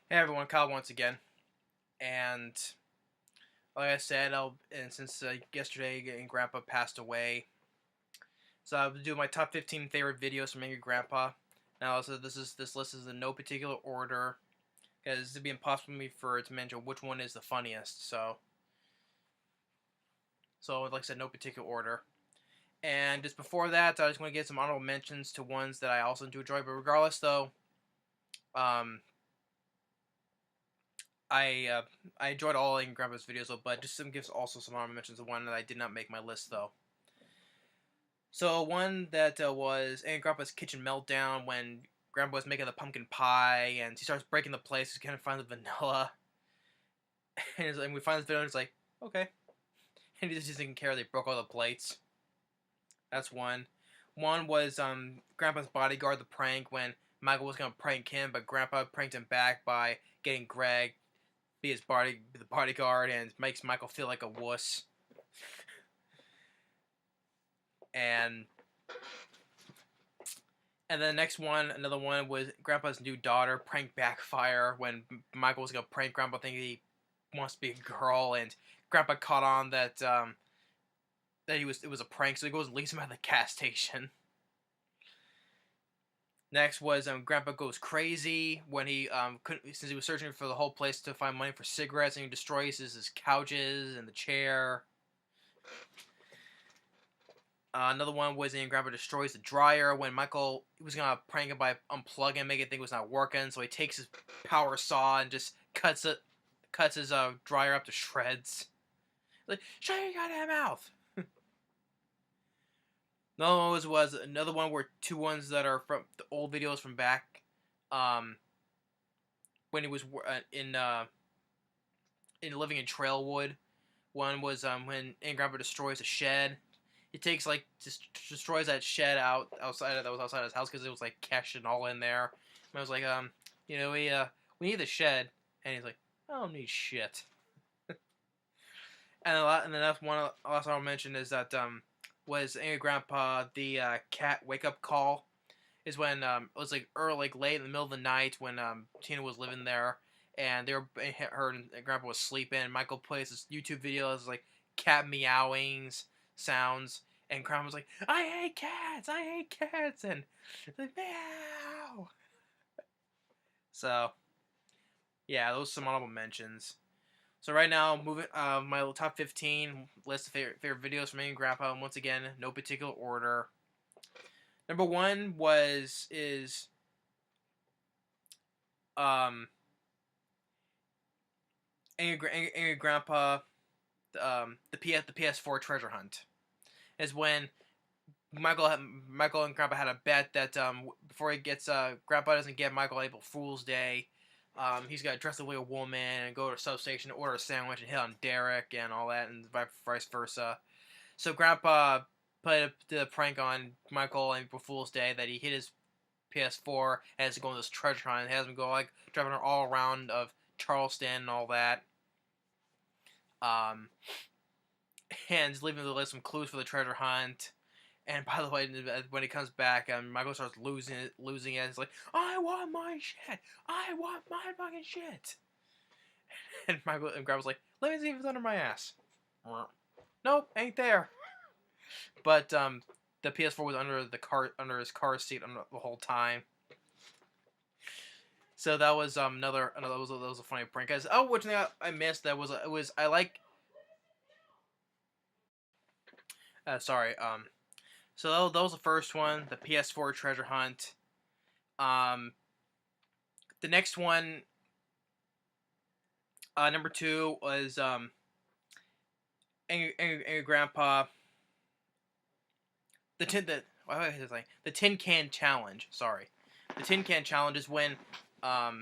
Hey everyone, Kyle once again, and like I said, since yesterday Grandpa passed away, so I'll do my top 15 favorite videos from Angry Grandpa. Now, also this list is in no particular order because it'd be impossible for me to mention which one is the funniest. So like I said, no particular order. And just before that, I just want to get some honorable mentions to ones that I also do enjoy. But regardless, though, um, I I enjoyed all Angry Grandpa's videos, though, but just some gives also some honorable mentions of one that I did not make my list though. So one that was Angry Grandpa's kitchen meltdown when Grandpa was making the pumpkin pie and he starts breaking the plates. He kind of finds the vanilla, and we find this vanilla. And it's like okay, and he just didn't care. They broke all the plates. That's one. One was Grandpa's bodyguard, the prank when Michael was gonna prank him, but Grandpa pranked him back by getting Greg be the bodyguard, and makes Michael feel like a wuss. And then the next one, another one was Grandpa's new daughter prank backfire when Michael was gonna prank Grandpa thinking he wants to be a girl, and Grandpa caught on that it was a prank, so he goes and leaves him at the gas station. Next was Grandpa goes crazy when he couldn't, since he was searching for the whole place to find money for cigarettes, and he destroys his couches and the chair. Another one was in Grandpa destroys the dryer when Michael was gonna prank it by unplugging, make it think it was not working. So he takes his power saw and just cuts his dryer up to shreds. Like, shut your goddamn mouth. Another one was another one where two ones that are from the old videos from back, um, when he was in living in Trailwood. One was when Grandpa destroys a shed. He takes like just destroys that shed outside that was outside his house because it was like cashed and all in there. And I was like, we need the shed, and he's like, I don't need shit. And then that's one last I'll mention is that was Angry Grandpa the cat wake up call is when it was like early, like late in the middle of the night when Tina was living there, and her and Grandpa was sleeping. Michael plays this YouTube video as like cat meowing sounds, and Grandpa was like, I hate cats, and like meow. So yeah, those are some honorable mentions. So right now, moving my top 15 list of favorite videos from Angry Grandpa, and once again, no particular order. Number one is um Angry Grandpa, the PS4 treasure hunt is when Michael and Grandpa had a bet that before he gets Grandpa doesn't get Michael April Fool's Day, he's got to dress up like a woman and go to a substation, order a sandwich, and hit on Derek and all that, and vice versa. So Grandpa did a prank on Michael on April Fool's Day that he hit his PS4 and has to go on this treasure hunt. It has him go like driving all around of Charleston and all that. Um, and just leaving the list some clues for the treasure hunt. And by the way, when he comes back, Michael starts losing it. It's like, I want my shit. I want my fucking shit. And Michael and Grandpa's like, let me see if it's under my ass. Nope, ain't there. But the PS4 was under his car seat the whole time. So that was another that was a funny prank. Guys, oh, which thing I missed that was I like. Sorry. So that was the first one, the PS4 treasure hunt. The next one, number two was Angry Grandpa. The tin can challenge. Sorry, the tin can challenge is when it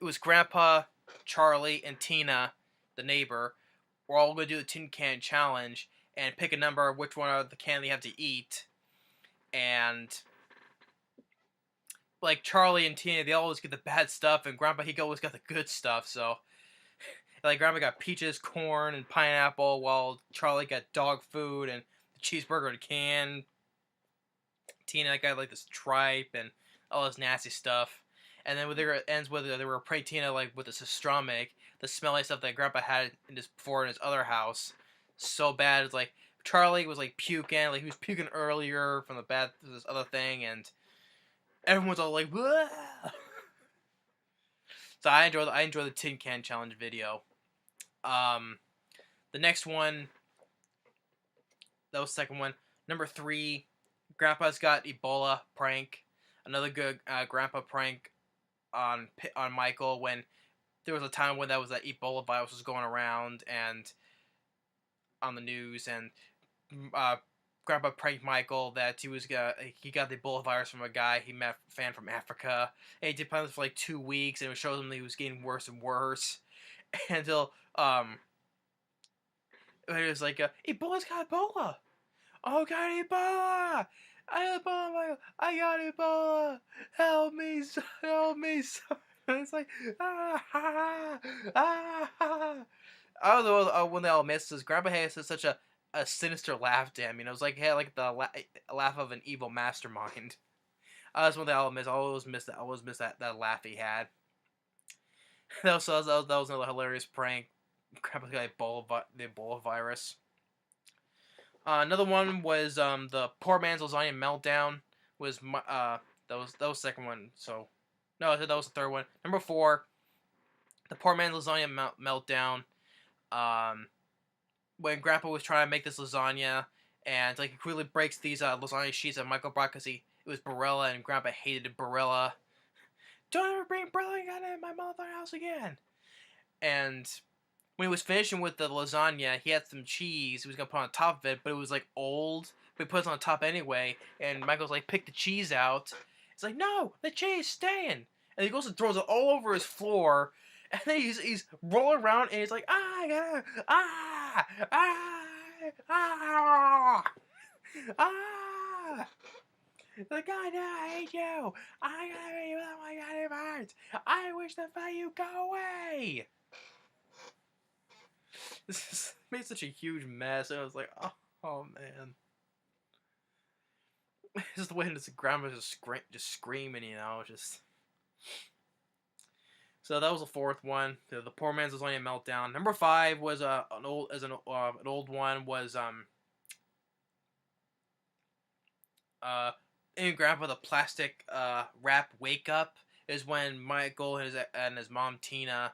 was Grandpa, Charlie, and Tina, the neighbor, were all going to do the tin can challenge and pick a number of which one of the can they have to eat. And like Charlie and Tina, they always get the bad stuff, and Grandpa he always got the good stuff. So like Grandpa got peaches, corn, and pineapple, while Charlie got dog food and the cheeseburger in a can. Tina got like this tripe and all this nasty stuff. And then it ends with they were pranking Tina like with his stomach, the smelly stuff that Grandpa had before in his other house, so bad. It's like Charlie was like puking, like he was puking earlier from this other thing, and everyone's all like, "Whoa!" So I enjoy the tin can challenge video. The next one, that was the second one. Number 3, Grandpa's got Ebola prank. Another good Grandpa prank on Michael when there was a time when that Ebola virus was going around and on the news, and uh, Grandpa pranked Michael that he got the Ebola virus from a guy he met, fan from Africa, and he did this for like 2 weeks, and it showed him that he was getting worse and worse until it was like Ebola's got Ebola. Oh, got Ebola! I got Ebola, Michael. I got Ebola. Help me, help me. And it's like ah. I don't know when they all missed this. Grandpa has such a sinister laugh to him. You know, it's like he had like the laugh of an evil mastermind. That's one thing I always miss. I always miss that. I always miss that laugh he had. that was another hilarious prank. Grandpa got the Ebola virus. Another one was the poor man's lasagna meltdown. That was the second one. So no, that was the third one. Number 4, the poor man's lasagna meltdown. When Grandpa was trying to make this lasagna, and like he quickly breaks these lasagna sheets that Michael brought because it was Barilla, and Grandpa hated Barilla. Don't ever bring Barilla in my motherfucking house again. And when he was finishing with the lasagna, he had some cheese he was gonna put on top of it, but it was like old. But he put it on top anyway, and Michael's like, pick the cheese out. It's like, no, the cheese staying. And he goes and throws it all over his floor, and then he's rolling around, and he's like, the guy, I hate you. I gotta be with my God. I wish the fuck you go away. This made such a huge mess, and I was like, oh man. Just the way this grandma just screaming, you know, just. So that was the 4th one, the poor man's lasagna meltdown. Number 5 was an old one was in Grandpa the plastic wrap wake up is when Michael and his mom Tina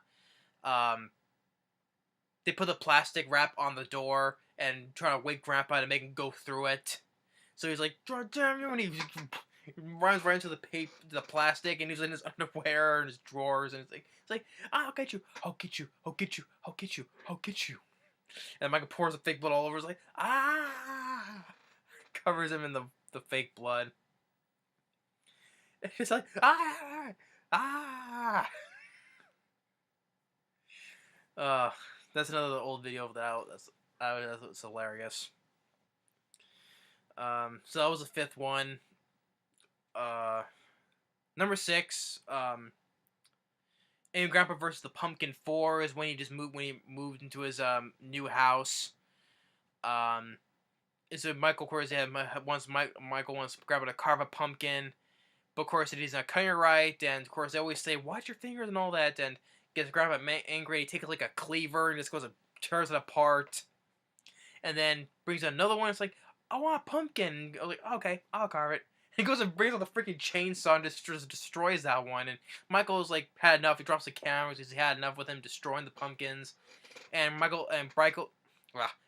they put the plastic wrap on the door and try to wake Grandpa to make him go through it. So he's like, damn you, and he runs right into the plastic, and he's in his underwear and his drawers, and it's like, I'll get you, I'll get you, I'll get you, I'll get you, I'll get you. And Michael pours the fake blood all over. He's like, covers him in the fake blood. It's like, that's another old video of that. That's hilarious. So that was the 5th one. Number 6, Amy Grandpa versus the Pumpkin 4 is when he moved into his new house. So Michael, of course, Michael wants Grandpa to carve a pumpkin, but of course he's not cutting it right, and of course they always say, watch your fingers and all that, and gets Grandpa angry. He takes like a cleaver and just goes and tears it apart, and then brings another one. It's like, I want a pumpkin. I'm like, okay, I'll carve it. He goes and brings out the freaking chainsaw and just destroys that one. And Michael's like had enough. He drops the cameras because he had enough with him destroying the pumpkins. And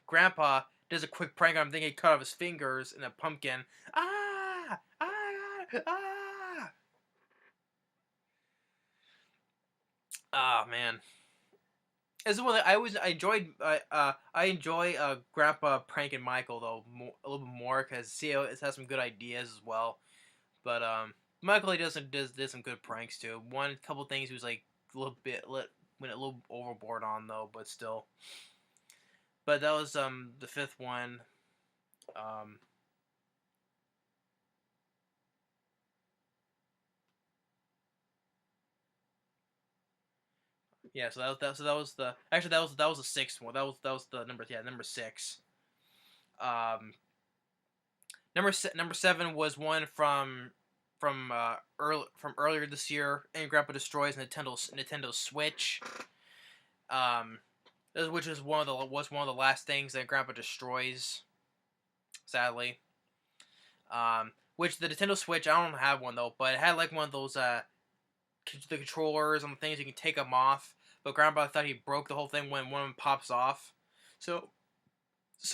Grandpa does a quick prank on him, thinking he cut off his fingers in a pumpkin. Ah, man. This is one that I enjoyed. I enjoy Grandpa pranking Michael though a little bit more because it has some good ideas as well. But Michael he does some good pranks too. One couple things he was like a little bit went a little overboard on though, but still. But that was the 5th one. Yeah, so that was the that was the 6th one. That was the number 6. Number 7 was one from earlier this year. Angry Grandpa destroys Nintendo Switch. Um, which is one of the last things that Grandpa destroys. Sadly. Which the Nintendo Switch, I don't have one though, but it had like one of those the controllers and the things you can take them off. But Grandpa thought he broke the whole thing when one of them pops off. So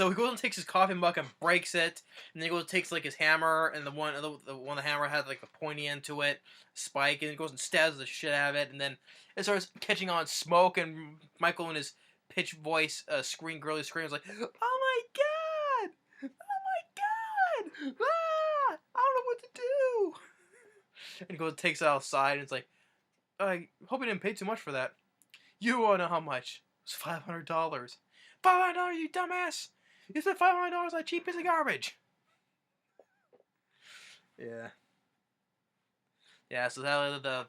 he goes and takes his coffee mug and breaks it, and then he goes and takes like his hammer, and the one the hammer had like the pointy end to it, spike, and he goes and stabs the shit out of it, and then it starts catching on smoke, and Michael in his pitch voice girly screams like, "Oh my god! Oh my god! Ah! I don't know what to do!" And he goes and takes it outside, and it's like, I hope he didn't pay too much for that. You wanna know how much? It was $500. $500, you dumbass! You said $500 on a cheap piece of garbage. Yeah. Yeah. So that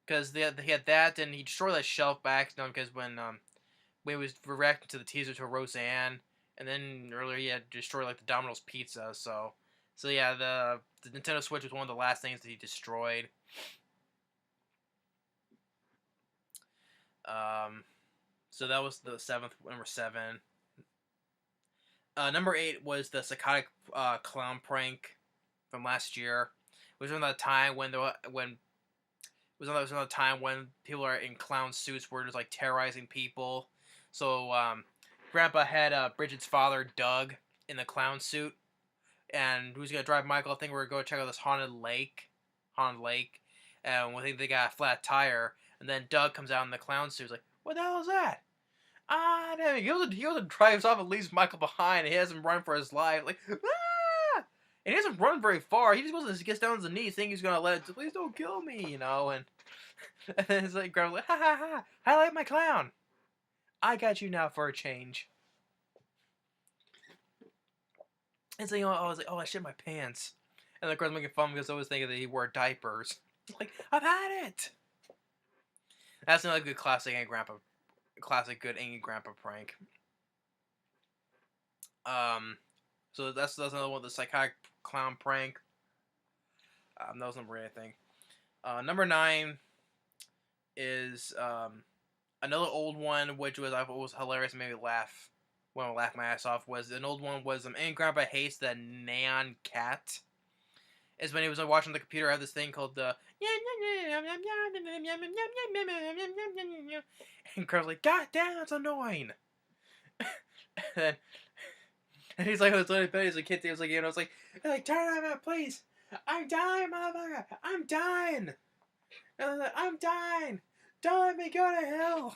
because he had that, and he destroyed that shelf by accident because when he was reacting to the teaser to Roseanne, and then earlier he had destroyed like the Domino's pizza. So yeah, the Nintendo Switch was one of the last things that he destroyed. So that was the number 7. Number 8 was the psychotic clown prank from last year. It was around the time when people are in clown suits were just like terrorizing people. So Grandpa had Bridget's father Doug in the clown suit, and who's gonna drive Michael? I think we're gonna go check out this haunted lake, and we think they got a flat tire. And then Doug comes out in the clown suit. He's like, "What the hell is that?" Damn it. He goes and drives off and leaves Michael behind, and he doesn't run for his life. Like, ah! And he doesn't run very far. He just goes and gets down on his knees, thinking he's gonna let it, please don't kill me, you know. And then it's like, Grandma's like, ha ha ha, I like my clown. I got you now for a change. And so, I was like, oh, I shit my pants. And the girl's making fun because I was thinking that he wore diapers. Like, I've had it. That's another good classic good Angry Grandpa prank. So that's another one, the psychotic clown prank. That was number 8, I think. Number 9 is another old one, which I thought was hilarious and made me laugh. When I laughed my ass off, was an old one was Angry Grandpa hates the neon cat. Is when he was watching the computer, I have this thing called the and Grandpa's like, God damn, that's annoying. and he's like, it's really funny as a kid. He was like, it's like, turn it off, please. I'm dying, motherfucker. I'm dying. I'm dying. Don't let me go to hell.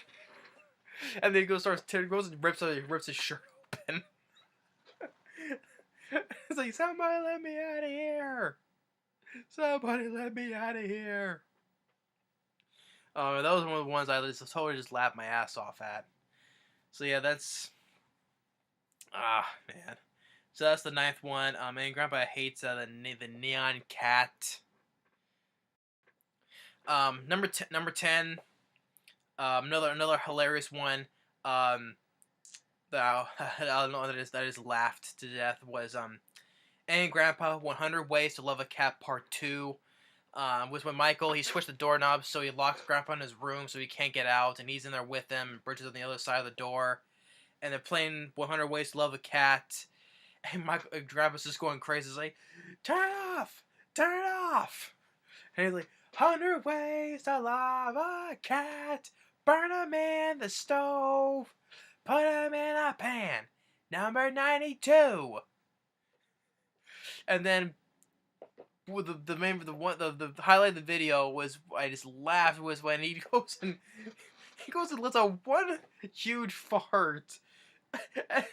And then he goes and rips his shirt open. It's like, somebody let me out of here. Somebody let me out of here. That was one of the ones I totally just laughed my ass off at. So yeah, that's man. So that's the 9th one. And Grandpa hates the neon cat. Number 10. Another hilarious one. That I don't know, that is laughed to death was Angry Grandpa 100 Ways to Love a Cat Part 2. Was when Michael, he switched the doorknob, so he locks Grandpa in his room so he can't get out, and he's in there with him. Bridget's on the other side of the door, and they're playing 100 Ways to Love a Cat. And Grandpa's just going crazy. He's like, turn it off! Turn it off! And he's like, 100 Ways to Love a Cat! Burn him in the stove! Put him in a pan! Number 92! And then the highlight of the video was, I just laughed, was when he goes and lets out one huge fart, and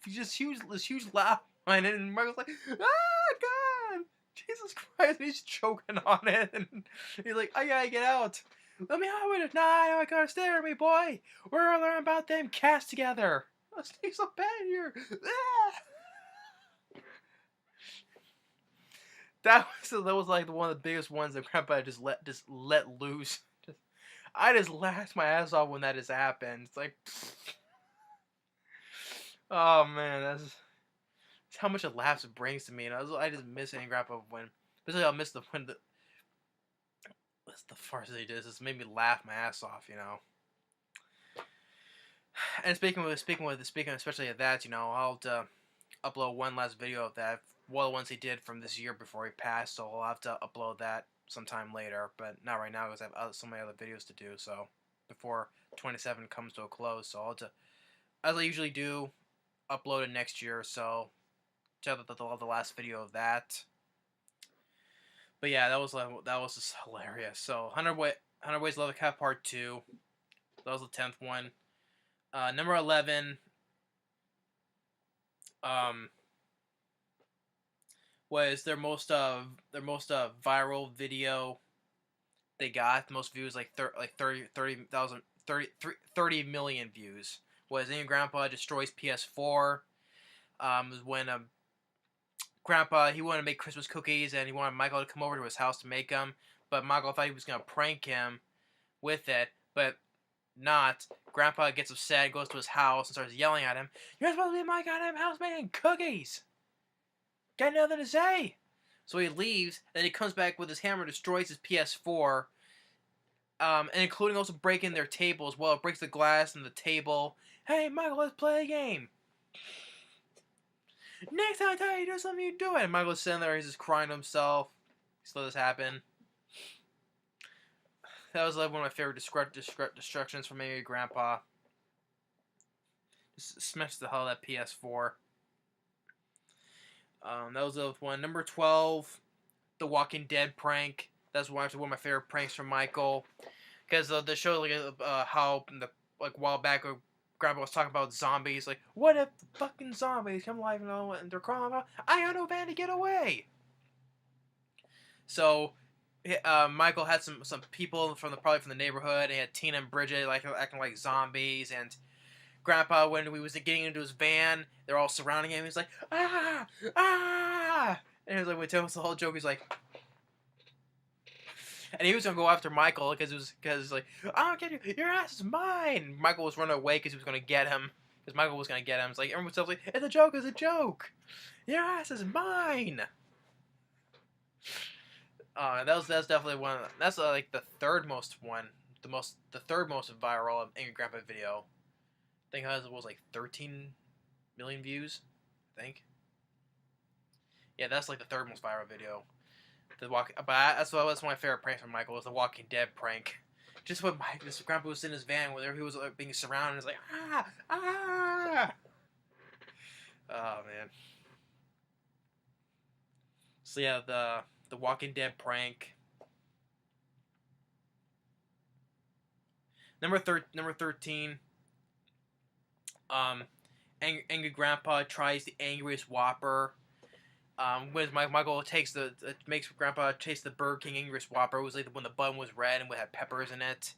just huge laugh on it, and Michael's like, God, Jesus Christ, and he's choking on it, and he's like, I gotta get out. Let me out with it. Nah, I gotta stay with me, boy. We're gonna learn about them cats together. Let's take some bad here. That was like one of the biggest ones that Grandpa just let loose. I just laughed my ass off when that just happened. It's like, oh man, that's how much it laughs it brings to me. And I just miss Angry Grandpa when Basically, I'll miss the when the that's the farce that he did. This made me laugh my ass off, you know. And speaking especially of that, you know, I'll upload one last video of that. One of the ones he did from this year before he passed, so I'll have to upload that sometime later, but not right now because I have so many other videos to do. So before 27 comes to a close, so I'll have to, as I usually do, upload it next year. So check out the last video of that. But yeah, that was just hilarious. So 100 Ways to Love a Cat Part 2. That was the 10th one. Number 11 was their most viral video they got. The most views, like 30 million views. Was Angry Grandpa Destroys PS4. Was when Grandpa, he wanted to make Christmas cookies and he wanted Michael to come over to his house to make them, but Michael thought he was going to prank him with it, but not. Grandpa gets upset, goes to his house and starts yelling at him, "You're supposed to be in my goddamn house making cookies! Got nothing to say!" So he leaves, and he comes back with his hammer, destroys his PS4, and including also breaking their table as well. It breaks the glass and the table. "Hey, Michael, let's play a game. Next time I tell you to do something, you do it." And Michael's sitting there, he's just crying to himself. He's let this happen. That was like one of my favorite destructions from Angry Grandpa. Just smashed the hell out of that PS4. That was the one. Number 12, the Walking Dead prank. That's one of my favorite pranks from Michael. Because the show, like how a while back, Grandpa was talking about zombies. Like, what if the fucking zombies come alive and they're crawling out? I got no van to get away. So Michael had some people probably from the neighborhood. And he had Tina and Bridget acting like zombies, and Grandpa, when he was getting into his van, they're all surrounding him. He's like, "Ah, ah!" And he was like, when he tells the whole joke, he's like, and he was gonna go after Michael because like, "I'll get you. Your ass is mine." Michael was running away because he was gonna get him. Because Michael was gonna get him. It's like everyone was like, "It's a joke. It's a joke. Your ass is mine." That's definitely one. That's like the third most one. The third most viral Angry Grandpa video. I think it was like 13 million views. I think. Yeah, that's like the third most viral video. But that's one of my favorite pranks from Michael was the Walking Dead prank. Just when this Grandpa was in his van, where he was being surrounded, and it's like, "Ah, ah!" Oh man. So yeah, the Walking Dead prank. Number 13. Angry Grandpa tries the angriest Whopper. When Michael makes Grandpa taste the Burger King angriest Whopper. It was like when the bun was red and it had peppers in it,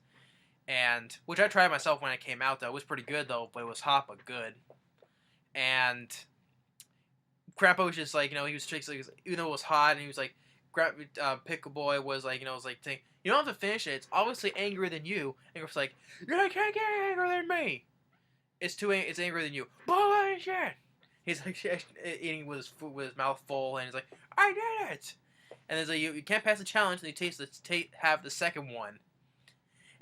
and which I tried myself when it came out. Though it was pretty good though, but it was hot but good. And Grandpa was just like, he was like, even though it was hot, and he was like, Pickle Boy was like, was like, saying, "You don't have to finish it. It's obviously angrier than you." And he was like, "You can't get angrier than me. It's angrier than you." Bullshit. He's like eating with his mouth full, and he's like, "I did it!" And there's like, you can't pass the challenge, and you have the second one.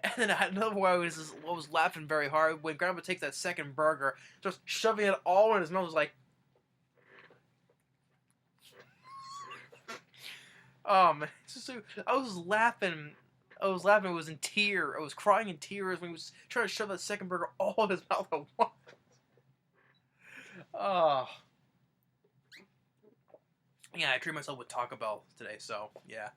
And then another one I was laughing very hard when Grandpa takes that second burger, just shoving it all in his mouth. Was like, oh man, I was laughing. I was in tears. I was crying in tears when he was trying to shove that second burger all in his mouth at once. Oh. Yeah, I treat myself with Taco Bell today, so yeah.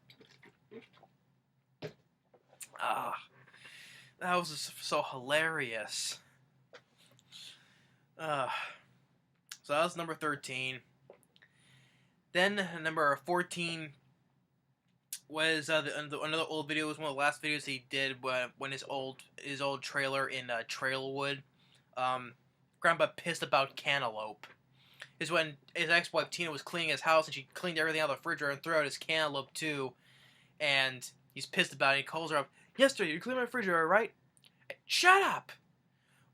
That was just so hilarious. So that was number 13. Then number 14 was another old video. It was one of the last videos he did when his old trailer in Trailwood. Grandpa pissed about cantaloupe. Is when his ex-wife Tina was cleaning his house and she cleaned everything out of the refrigerator and threw out his cantaloupe too. And he's pissed about it. He calls her up. "Yesterday you cleaned my refrigerator, right?" "Shut up!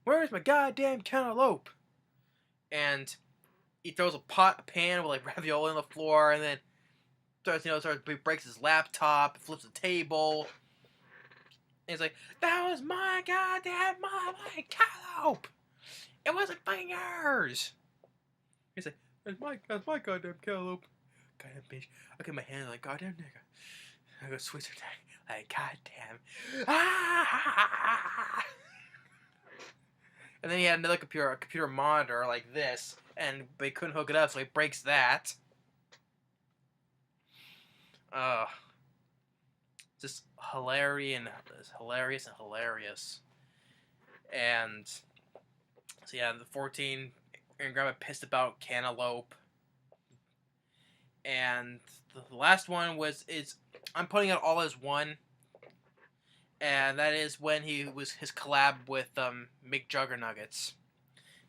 Where's my goddamn cantaloupe?" And he throws a pan with like ravioli on the floor, and then breaks his laptop, flips the table. And he's like, "That was my goddamn cantaloupe. It wasn't fucking yours." He's like, "That's my goddamn cantaloupe. Goddamn bitch." I get my hand like, "Goddamn nigga." I go, "Sweet attack." Like, "Goddamn." Ah! And then he had another computer monitor like this, and they couldn't hook it up, so he breaks that. Just hilarious and hilarious. And so yeah, the 14 and Grandma pissed about cantaloupe. And the last one I'm putting it all as one, and that is when his collab with McJuggerNuggets.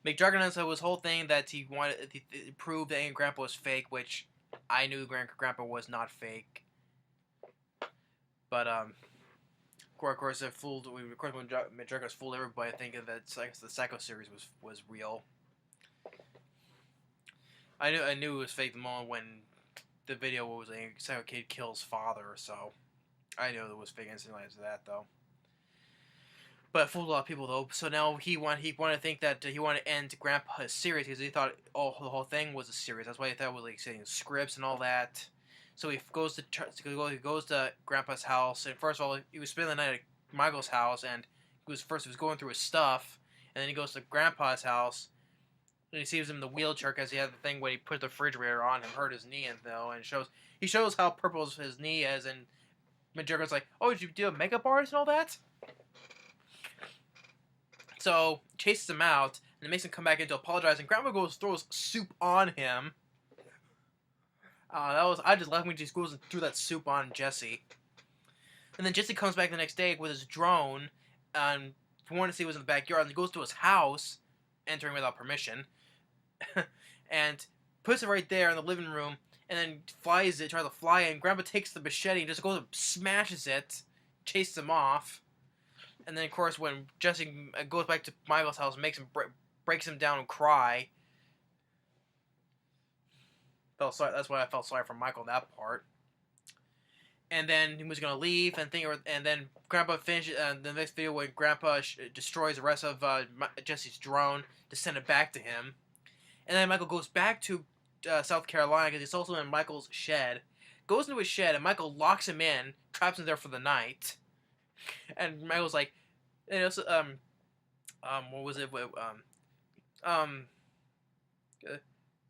McJuggerNuggets had his whole thing that he wanted to prove that Angry Grandpa was fake, which I knew Grandpa was not fake. But of course, McJuggerNuggets fooled everybody thinking that the Psycho series was real. I knew it was fake the moment when the video was a Psycho kid kills father, so I knew it was fake instantly after that, though. But it fooled a lot of people, though. So now he wanted to think that he wanted to end Grandpa's series because he thought the whole thing was a series. That's why he thought it was like saying scripts and all that. So he goes to Grandpa's house, and first of all, he was spending the night at Michael's house, and he was going through his stuff, and then he goes to Grandpa's house, and he sees him in the wheelchair because he had the thing when he put the refrigerator on him, hurt his knee, and he shows how purple his knee is, and McJugger's like, "Oh, did you do a makeup artist and all that?" So chases him out, and it makes him come back in to apologize, and Grandpa throws soup on him. I just left when he just goes and threw that soup on Jesse. And then Jesse comes back the next day with his drone, and wanted to see what was in the backyard, and he goes to his house, entering without permission, and puts it right there in the living room, and then tries to fly it, and Grandpa takes the machete and just goes and smashes it, chases him off. And then, of course, when Jesse goes back to Michael's house, breaks him down and cry. That's why I felt sorry for Michael in that part. And then he was gonna leave, and then Grandpa finishes the next video when Grandpa destroys the rest of Jesse's drone to send it back to him. And then Michael goes back to South Carolina because he's also in Michael's shed. Goes into his shed, and Michael locks him in, traps him there for the night. And Michael's like, what was it?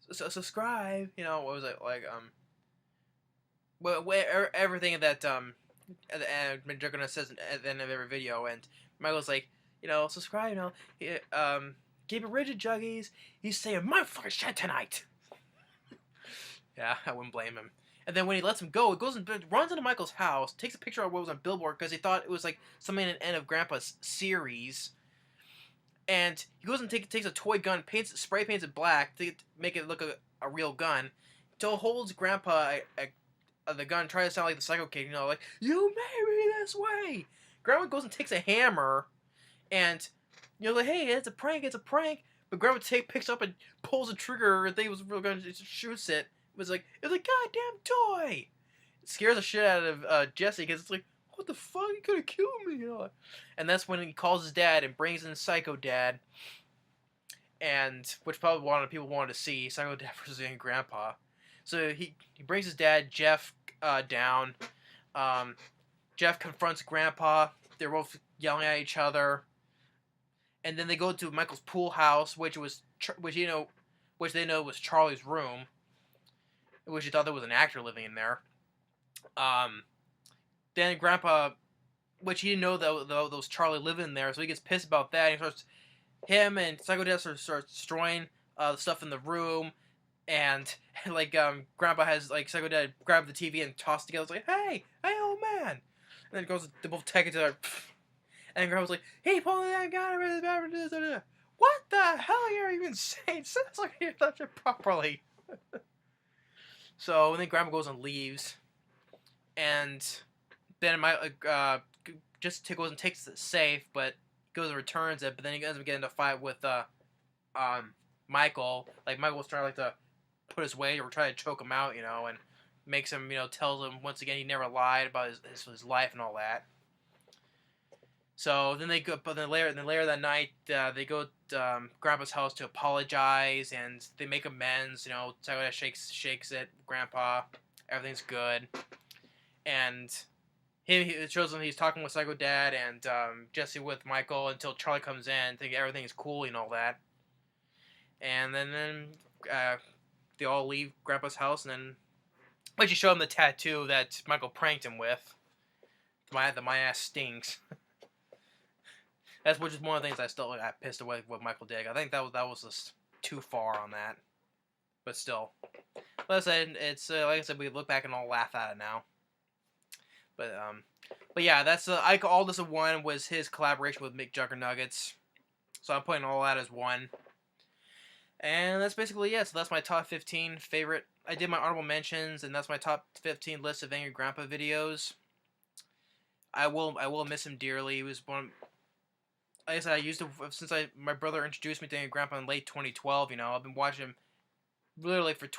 Subscribe. What was it like? Everything that McJuggerNuggets says at the end of every video, and Michael's like, subscribe. Keep it rigid, Juggies. He's saying my fucking shit tonight. Yeah, I wouldn't blame him. And then when he lets him go, it goes and runs into Michael's house, takes a picture of what was on Billboard because he thought it was like something at the end of Grandpa's series. And he goes and takes a toy gun, spray paints it black to make it look a real gun. So holds Grandpa the gun, tries to sound like the Psycho Kid, like, "You made me this way." Grandpa goes and takes a hammer, and like, "Hey, it's a prank. But Grandpa picks up and pulls the trigger, and thinks it was a real gun, just shoots it. It was a goddamn toy. It scares the shit out of Jesse because it's like, what the fuck? You could have killed me, And that's when he calls his dad and brings in Psycho Dad, and which probably a lot of people wanted to see Psycho Dad versus Angry Grandpa. So he brings his dad Jeff down. Jeff confronts Grandpa. They're both yelling at each other, and then they go to Michael's pool house, which they know was Charlie's room. Which he thought there was an actor living in there. Then Grandpa, which he didn't know that there was Charlie living in there, so he gets pissed about that. Him and Psycho Dad start destroying the stuff in the room, and Grandpa has Psycho Dad grab the TV and toss it together. It's like, hey, old man, and then it goes, they both take it to her, and Grandpa's like, "Hey, pull that guy, what the hell are you even saying? Sounds like you're touching it properly." So, and then Grandpa goes and leaves, and then just goes and takes the safe, but goes and returns it, but then he ends up getting into a fight with Michael. Michael was trying to put his weight or try to choke him out, and makes him, tells him once again he never lied about his life and all that. So then they go, but then later that night, they go to Grandpa's house to apologize, and they make amends. Psycho Dad shakes it, Grandpa, everything's good, and it shows him he's talking with Psycho Dad and Jesse with Michael until Charlie comes in, thinking everything is cool and all that, and then they all leave Grandpa's house, and then you show him the tattoo that Michael pranked him with. My ass stinks. That's which is one of the things I still got pissed away with Michael did. I think that was just too far on that, but still. But I said it's like I said, we look back and all laugh at it now. But yeah, that's all this in one was his collaboration with McJuggerNuggets. So I'm putting all that as one. And that's basically it. So that's my top 15 favorite. I did my honorable mentions, and that's my top 15 list of Angry Grandpa videos. I will miss him dearly. He was one. Like I said, I used to since my brother introduced me to Angry Grandpa in late 2012. I've been watching him literally for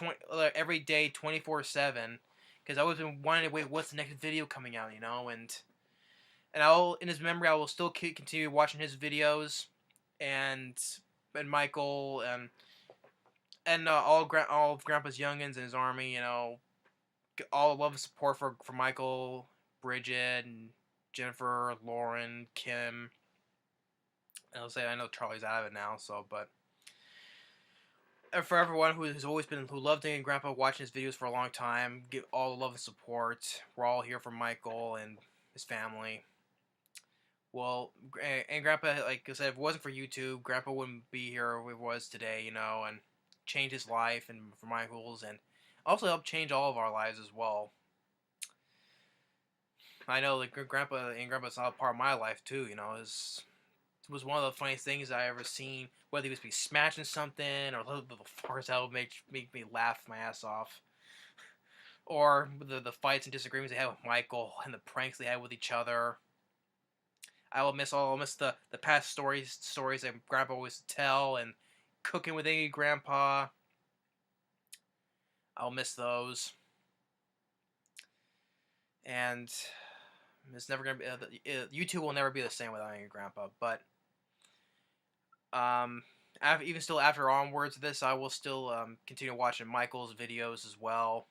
every day, 24/7, because I always been wanting to wait. What's the next video coming out? And I'll in his memory, I will still continue watching his videos, and Michael and all of Grandpa's youngins and his army. All love and support for Michael, Bridget, and Jennifer, Lauren, Kim. And I'll say I know Charlie's out of it now, but for everyone who loved Angry Grandpa, watching his videos for a long time, give all the love and support. We're all here for Michael and his family. Well, and Grandpa, like I said, if it wasn't for YouTube, Grandpa wouldn't be here where he was today, and change his life and for Michael's, and also help change all of our lives as well. I know that Grandpa's not a part of my life too, It was one of the funniest things I ever seen. Whether he was be smashing something or little farts that would make me laugh my ass off, or the fights and disagreements they had with Michael and the pranks they had with each other. I'll miss the past stories that Grandpa always tell, and cooking with Angry Grandpa. I'll miss those, and it's never gonna be. YouTube will never be the same without Angry Grandpa, but. Even still after onwards of this, I will still continue watching Michael's videos as well.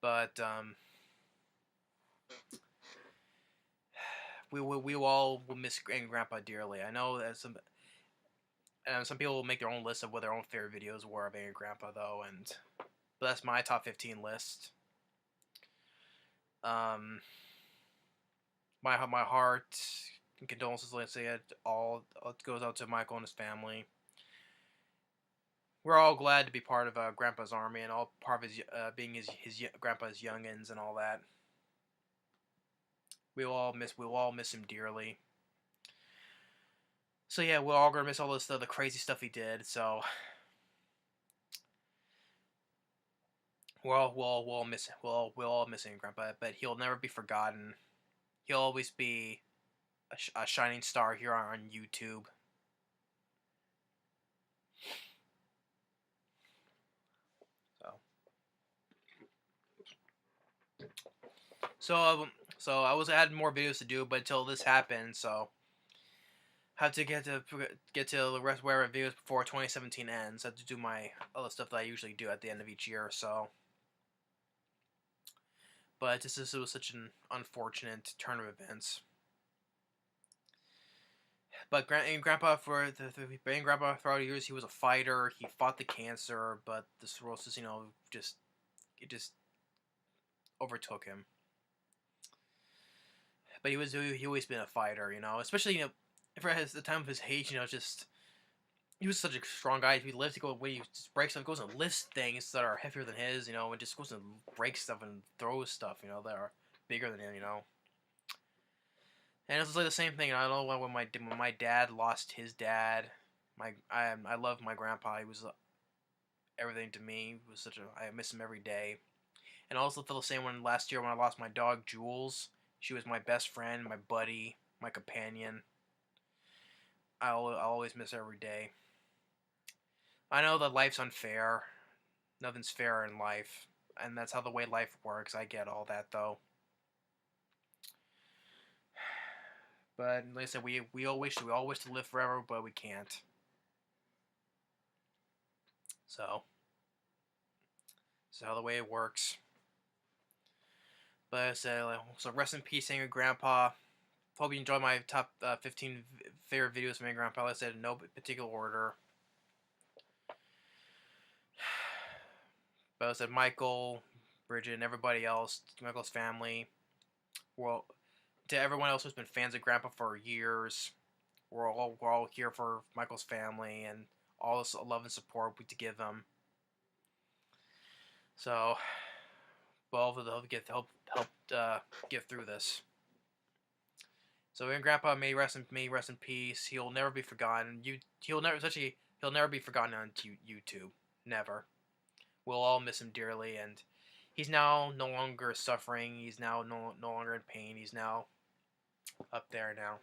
But we all will miss Angry Grandpa dearly. I know that some people will make their own list of what their own favorite videos were of Angry Grandpa though, but that's my top 15 list. My heart. And condolences, let's say it all goes out to Michael and his family. We're all glad to be part of Grandpa's army and all part of his being his Grandpa's youngins and all that. We'll all miss him dearly. So yeah, we're all gonna miss all the crazy stuff he did. So we'll all miss him, Grandpa. But he'll never be forgotten. He'll always be a shining star here on YouTube. So I was adding more videos to do, but until this happened, so I have to get to the rest of whatever videos before 2017 ends. I have to do my other stuff that I usually do at the end of each year or so. But it was such an unfortunate turn of events. But Grandpa throughout the years, he was a fighter. He fought the cancer, but the cirrhosis, just overtook him. But he always been a fighter, especially for the time of his age, he was such a strong guy. If he lifts, when he breaks stuff, goes and lifts things that are heavier than his, and just goes and breaks stuff and throws stuff, that are bigger than him, And it's like the same thing. I don't know when my dad lost his dad. I love my grandpa. He was everything to me. He was I miss him every day. And I also feel the same when last year when I lost my dog Jules. She was my best friend, my buddy, my companion. I'll always miss her every day. I know that life's unfair. Nothing's fair in life, and that's how the way life works. I get all that though. But like I said, we all wish to live forever, but we can't. So, this is how the way it works. But I said, so rest in peace, Angry Grandpa. Hope you enjoyed my top 15 favorite videos from Angry Grandpa. Like I said in no particular order. But I said Michael, Bridget, and everybody else, Michael's family. Well, to everyone else who's been fans of Grandpa for years, we're all here for Michael's family and all this love and support we to give them. So, both of them helped get through this. So, Angry Grandpa may rest in peace. He'll never be forgotten. He'll never be forgotten on YouTube. Never. We'll all miss him dearly, and he's now no longer suffering. He's now no longer in pain. He's now up there now.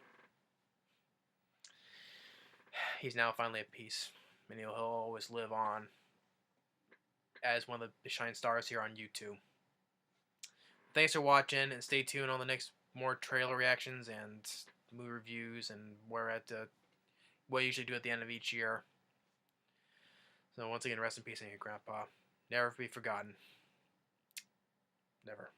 He's now finally at peace, and he'll always live on as one of the shining stars here on YouTube. Thanks for watching, and stay tuned on the next more trailer reactions and movie reviews, and we're at what I usually do at the end of each year. So once again, rest in peace, Angry Grandpa. Never be forgotten. Never.